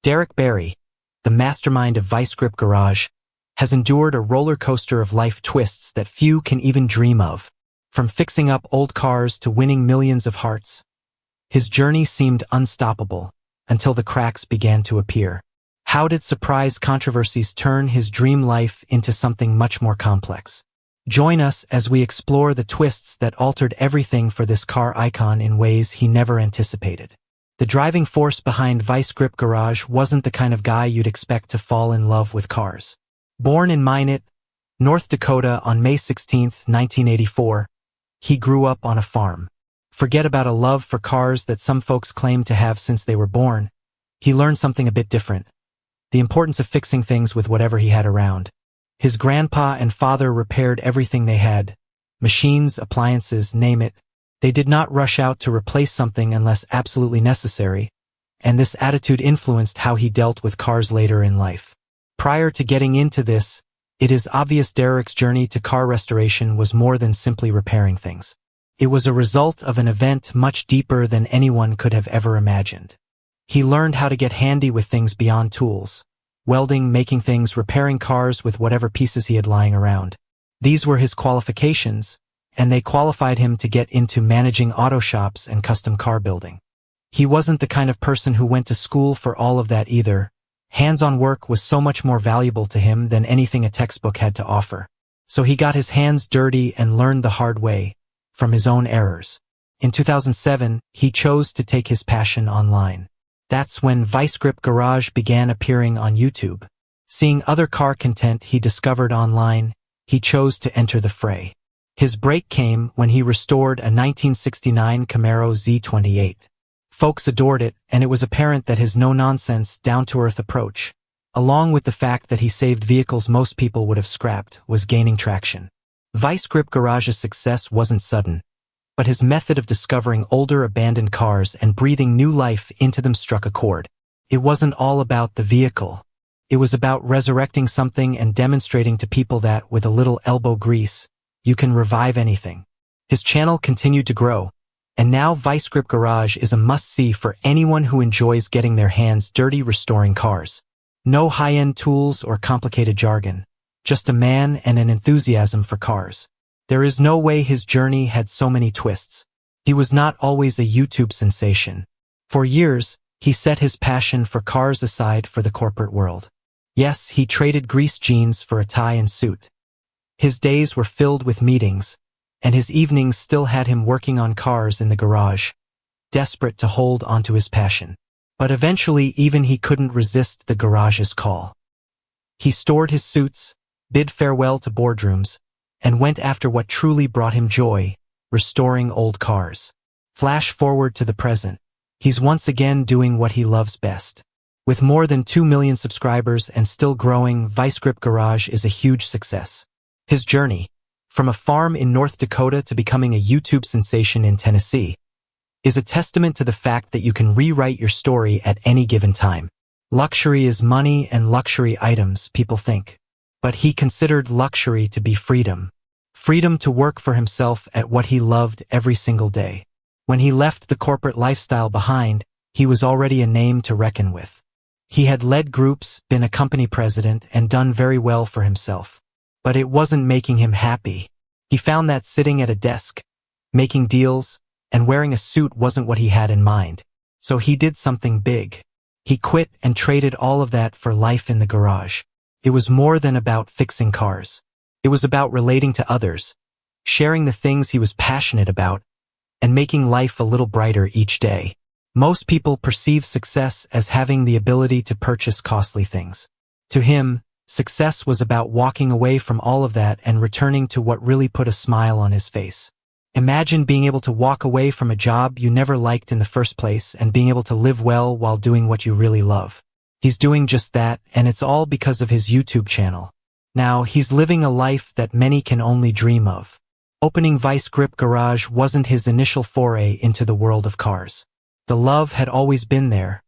Derek Bieri, the mastermind of ViceGrip Garage, has endured a roller coaster of life twists that few can even dream of. From fixing up old cars to winning millions of hearts, his journey seemed unstoppable until the cracks began to appear. How did surprise controversies turn his dream life into something much more complex? Join us as we explore the twists that altered everything for this car icon in ways he never anticipated. The driving force behind ViceGrip Garage wasn't the kind of guy you'd expect to fall in love with cars. Born in Minot, North Dakota on May 16, 1984, he grew up on a farm. Forget about a love for cars that some folks claim to have since they were born. He learned something a bit different: the importance of fixing things with whatever he had around. His grandpa and father repaired everything they had: machines, appliances, name it. They did not rush out to replace something unless absolutely necessary, and this attitude influenced how he dealt with cars later in life. Prior to getting into this, it is obvious Derek's journey to car restoration was more than simply repairing things. It was a result of an event much deeper than anyone could have ever imagined. He learned how to get handy with things beyond tools: welding, making things, repairing cars with whatever pieces he had lying around. These were his qualifications, and they qualified him to get into managing auto shops and custom car building. He wasn't the kind of person who went to school for all of that either. Hands-on work was so much more valuable to him than anything a textbook had to offer. So he got his hands dirty and learned the hard way, from his own errors. In 2007, he chose to take his passion online. That's when ViceGrip Garage began appearing on YouTube. Seeing other car content he discovered online, he chose to enter the fray. His break came when he restored a 1969 Camaro Z28. Folks adored it, and it was apparent that his no-nonsense, down-to-earth approach, along with the fact that he saved vehicles most people would have scrapped, was gaining traction. ViceGrip Garage's success wasn't sudden, but his method of discovering older abandoned cars and breathing new life into them struck a chord. It wasn't all about the vehicle. It was about resurrecting something and demonstrating to people that, with a little elbow grease, you can revive anything. His channel continued to grow, and now ViceGrip Garage is a must-see for anyone who enjoys getting their hands dirty restoring cars. No high-end tools or complicated jargon, just a man and an enthusiasm for cars. There is no way his journey had so many twists. He was not always a YouTube sensation. For years, he set his passion for cars aside for the corporate world. Yes, he traded greased jeans for a tie and suit. His days were filled with meetings, and his evenings still had him working on cars in the garage, desperate to hold onto his passion. But eventually even he couldn't resist the garage's call. He stored his suits, bid farewell to boardrooms, and went after what truly brought him joy: restoring old cars. Flash forward to the present. He's once again doing what he loves best. With more than 2 million subscribers and still growing, ViceGrip Garage is a huge success. His journey, from a farm in North Dakota to becoming a YouTube sensation in Tennessee, is a testament to the fact that you can rewrite your story at any given time. Luxury is money and luxury items, people think. But he considered luxury to be freedom. Freedom to work for himself at what he loved every single day. When he left the corporate lifestyle behind, he was already a name to reckon with. He had led groups, been a company president, and done very well for himself. But it wasn't making him happy. He found that sitting at a desk, making deals, and wearing a suit wasn't what he had in mind. So he did something big. He quit and traded all of that for life in the garage. It was more than about fixing cars. It was about relating to others, sharing the things he was passionate about, and making life a little brighter each day. Most people perceive success as having the ability to purchase costly things. To him, success was about walking away from all of that and returning to what really put a smile on his face. Imagine being able to walk away from a job you never liked in the first place and being able to live well while doing what you really love. He's doing just that, and it's all because of his YouTube channel. Now, he's living a life that many can only dream of. Opening ViceGrip Garage wasn't his initial foray into the world of cars. The love had always been there,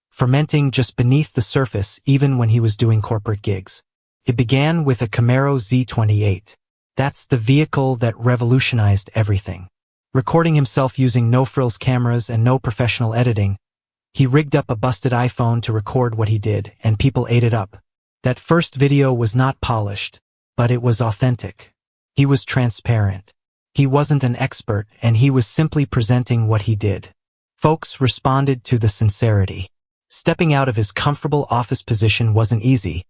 fermenting just beneath the surface even when he was doing corporate gigs. It began with a Camaro Z28. That's the vehicle that revolutionized everything. Recording himself using no-frills cameras and no professional editing, He rigged up a busted iPhone to record what he did, and people ate it up. That first video was not polished, but it was authentic. He was transparent. He wasn't an expert, and he was simply presenting what he did. Folks responded to the sincerity. Stepping out of his comfortable office position wasn't easy,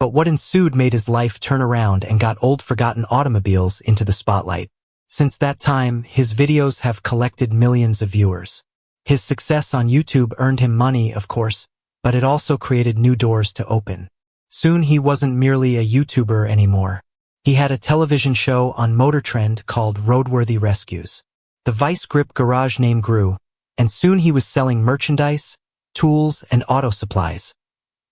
but what ensued made his life turn around and got old forgotten automobiles into the spotlight. Since that time, his videos have collected millions of viewers. His success on YouTube earned him money, of course, but it also created new doors to open. Soon he wasn't merely a YouTuber anymore. He had a television show on Motor Trend called Roadworthy Rescues. The ViceGrip garage name grew, and soon he was selling merchandise, tools, and auto supplies,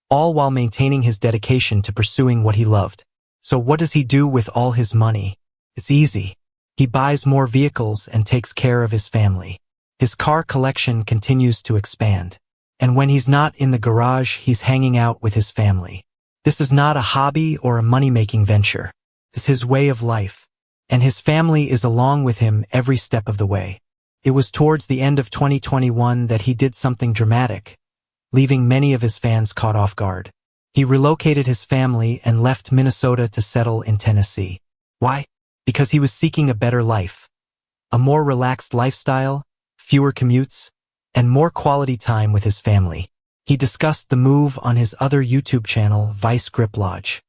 all while maintaining his dedication to pursuing what he loved. So what does he do with all his money? It's easy. He buys more vehicles and takes care of his family. His car collection continues to expand. And when he's not in the garage, he's hanging out with his family. This is not a hobby or a money-making venture. It's his way of life. And his family is along with him every step of the way. It was towards the end of 2021 that he did something dramatic, leaving many of his fans caught off guard. He relocated his family and left Minnesota to settle in Tennessee. Why? Because he was seeking a better life. A more relaxed lifestyle, fewer commutes, and more quality time with his family. He discussed the move on his other YouTube channel, ViceGrip Lodge.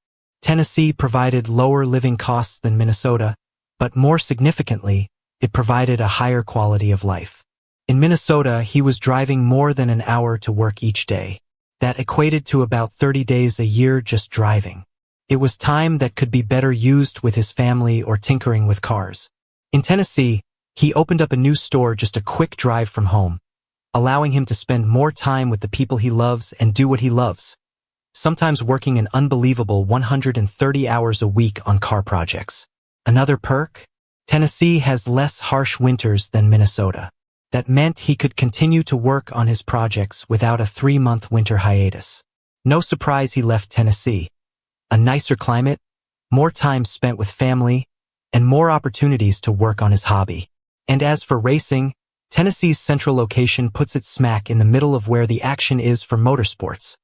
Tennessee provided lower living costs than Minnesota, but more significantly, it provided a higher quality of life. In Minnesota, he was driving more than an hour to work each day. That equated to about 30 days a year just driving. It was time that could be better used with his family or tinkering with cars. In Tennessee, he opened up a new store just a quick drive from home, allowing him to spend more time with the people he loves and do what he loves, sometimes working an unbelievable 130 hours a week on car projects. Another perk? Tennessee has less harsh winters than Minnesota. That meant he could continue to work on his projects without a 3-month winter hiatus. No surprise he left Tennessee. A nicer climate, more time spent with family, and more opportunities to work on his hobby. And as for racing, Tennessee's central location puts it smack in the middle of where the action is for motorsports,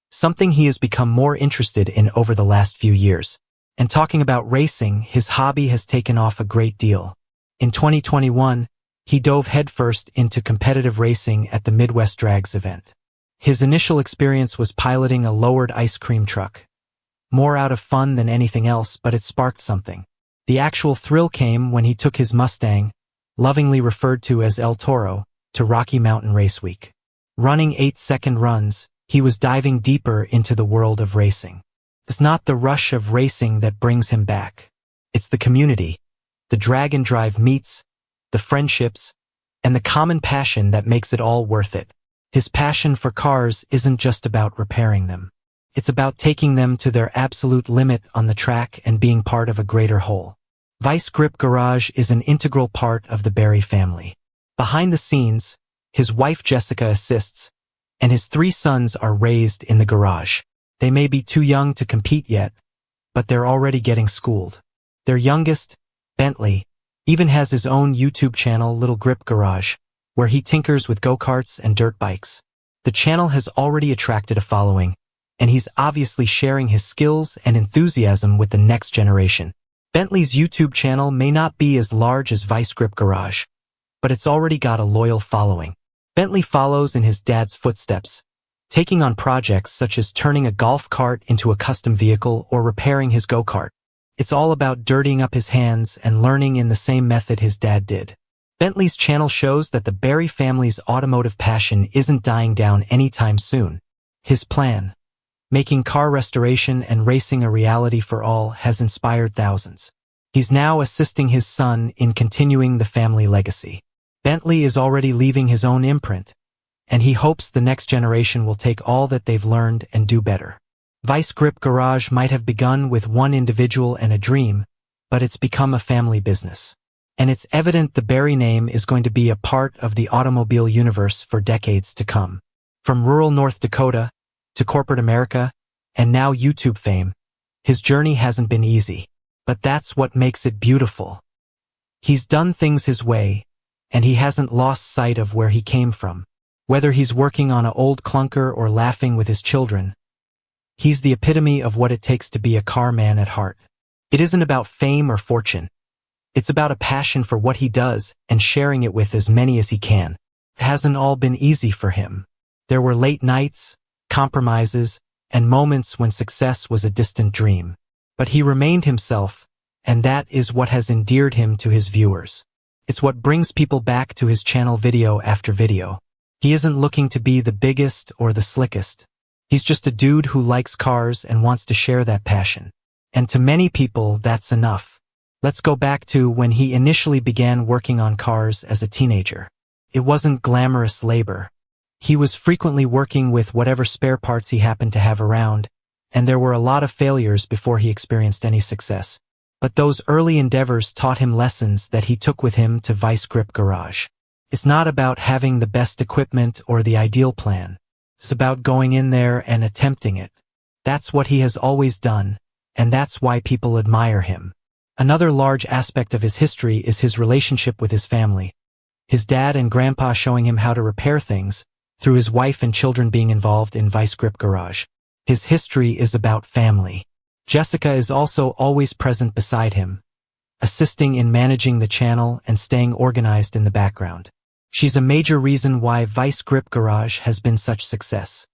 something he has become more interested in over the last few years. And talking about racing, his hobby has taken off a great deal. In 2021, he dove headfirst into competitive racing at the Midwest Drags event. His initial experience was piloting a lowered ice cream truck. More out of fun than anything else, but it sparked something. The actual thrill came when he took his Mustang, lovingly referred to as El Toro, to Rocky Mountain Race Week. Running 8-second runs, he was diving deeper into the world of racing. It's not the rush of racing that brings him back. It's the community, the drag and drive meets, the friendships, and the common passion that makes it all worth it. His passion for cars isn't just about repairing them. It's about taking them to their absolute limit on the track and being part of a greater whole. ViceGrip Garage is an integral part of the Bieri family. Behind the scenes, his wife Jessica assists, and his 3 sons are raised in the garage. They may be too young to compete yet, but they're already getting schooled. Their youngest, Bentley, even has his own YouTube channel, Little Grip Garage, where he tinkers with go-karts and dirt bikes. The channel has already attracted a following, and he's obviously sharing his skills and enthusiasm with the next generation. Bentley's YouTube channel may not be as large as ViceGrip Garage, but it's already got a loyal following. Bentley follows in his dad's footsteps, taking on projects such as turning a golf cart into a custom vehicle or repairing his go-kart. It's all about dirtying up his hands and learning in the same method his dad did. Bentley's channel shows that the Bieri family's automotive passion isn't dying down anytime soon. His plan, making car restoration and racing a reality for all, has inspired thousands. He's now assisting his son in continuing the family legacy. Bentley is already leaving his own imprint, and he hopes the next generation will take all that they've learned and do better. ViceGrip Garage might have begun with one individual and a dream, but it's become a family business. And it's evident the Bieri name is going to be a part of the automobile universe for decades to come. From rural North Dakota to corporate America, and now YouTube fame, his journey hasn't been easy. But that's what makes it beautiful. He's done things his way, and he hasn't lost sight of where he came from. Whether he's working on an old clunker or laughing with his children, he's the epitome of what it takes to be a car man at heart. It isn't about fame or fortune. It's about a passion for what he does and sharing it with as many as he can. It hasn't all been easy for him. There were late nights, compromises, and moments when success was a distant dream. But he remained himself, and that is what has endeared him to his viewers. It's what brings people back to his channel video after video. He isn't looking to be the biggest or the slickest. He's just a dude who likes cars and wants to share that passion. And to many people, that's enough. Let's go back to when he initially began working on cars as a teenager. It wasn't glamorous labor. He was frequently working with whatever spare parts he happened to have around, and there were a lot of failures before he experienced any success. But those early endeavors taught him lessons that he took with him to ViceGrip Garage. It's not about having the best equipment or the ideal plan. It's about going in there and attempting it. That's what he has always done, and that's why people admire him. Another large aspect of his history is his relationship with his family. His dad and grandpa showing him how to repair things, through his wife and children being involved in ViceGrip Garage. His history is about family. Jessica is also always present beside him, assisting in managing the channel and staying organized in the background. She's a major reason why ViceGrip Garage has been such success.